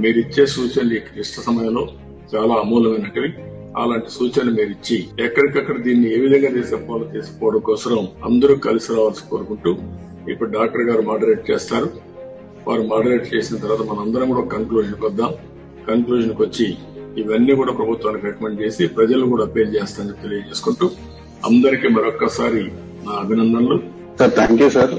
మీరిచ్చే సూచనలు ఈ క్లిష్ట సమయంలో చాలా అమూల్యమైనవి. అలాంటి సూచనలు మీరు ఇచ్చి ఎక్కడికక్కడ దీన్ని ఏ విధంగా తీసుకోవడం కోసం అందరూ కలిసి రావాల్సి కోరుకుంటూ ఇప్పుడు డాక్టర్ గారు మోడరేట్ చేస్తారు. వారు మోడరేట్ చేసిన తర్వాత మనందరం కూడా కన్క్లూజన్కి వద్దాం. కన్క్లూజన్కి వచ్చి ఇవన్నీ కూడా ప్రభుత్వానికి రికమెండ్ చేసి ప్రజలు కూడా అప్పీల్ చేస్తానని తెలియజేసుకుంటూ అందరికీ మరొక్కసారి నా అభినందనలు. Sir thank you sir.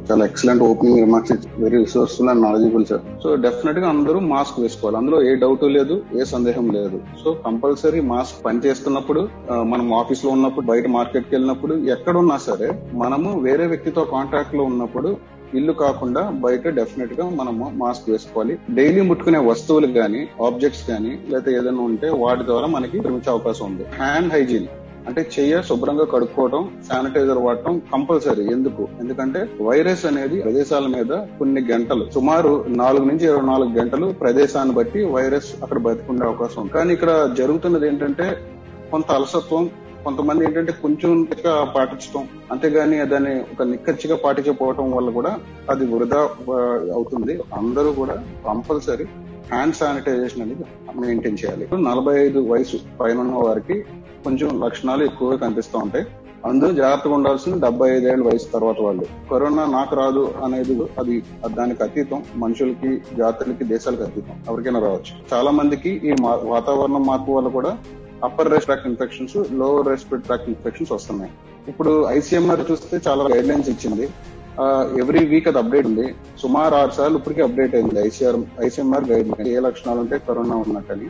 చాలా excellent opening remarks, very resourceful and knowledgeable sir. So definite గా అందరూ మాస్క్ వేసుకోవాలి, అందులో ఏ డౌట్ లేదు, ఏ సందేహం లేదు. సో కంపల్సరీ మాస్క్ పనిచేస్తున్నప్పుడు, మనం ఆఫీస్ లో ఉన్నప్పుడు, బయట మార్కెట్ కి వెళ్ళినప్పుడు, ఎక్కడున్నా సరే మనము వేరే వ్యక్తితో కాంటాక్ట్ లో ఉన్నప్పుడు ఇల్లు కాకుండా బయట డెఫినెట్ గా మనము మాస్క్ వేసుకోవాలి. డైలీ ముట్టుకునే వస్తువులు గానీ, ఆబ్జెక్ట్స్ గానీ లేదా ఏదైనా ఉంటే వాటి ద్వారా మనకి పెంచే అవకాశం ఉంది. హ్యాండ్ హైజీన్ అంటే చెయ్య శుభ్రంగా కడుక్కోవడం, శానిటైజర్ వాడటం కంపల్సరీ. ఎందుకంటే వైరస్ అనేది ప్రదేశాల మీద కొన్ని గంటలు, సుమారు 4 నుంచి 24 గంటలు ప్రదేశాన్ని బట్టి వైరస్ అక్కడ బతికుండే అవకాశం ఉంది. కానీ ఇక్కడ జరుగుతున్నది ఏంటంటే కొంత అలసత్వం, కొంతమంది ఏంటంటే కొంచెం పాటించడం, అంతేగాని దాన్ని ఒక నిక్కచ్చిగా పాటించకపోవటం వల్ల కూడా అది వృధా అవుతుంది. అందరూ కూడా కంపల్సరీ హ్యాండ్ శానిటైజేషన్ అనేది మెయింటైన్ చేయాలి. 45 వయసు పైన ఉన్న వారికి కొంచెం లక్షణాలు ఎక్కువగా కనిపిస్తూ ఉంటాయి. అందులో జాగ్రత్తగా ఉండాల్సింది 75 ఏళ్ల వయసు తర్వాత వాళ్ళు. కరోనా నాకు రాదు అనేది అది దానికి అతీతం, మనుషులకి, జాతులకి, దేశాలకు అతీతం, ఎవరికైనా రావచ్చు. చాలా మందికి ఈ వాతావరణ మార్పు వల్ల కూడా upper respiratory infections, lower respiratory tract infections వస్తున్నాయి. ఇప్పుడు ఐసీఎంఆర్ చూస్తే చాలా గైడ్ లైన్స్ ఇచ్చింది. ఎవ్రీ వీక్ అది అప్డేట్ ఉంది. సుమారు 6 సార్లు ఇప్పటికీ అప్డేట్ అయింది ఐసీఎంఆర్ గైడ్ లైన్, ఏ లక్షణాలు ఉంటే కరోనా ఉన్నట్టని.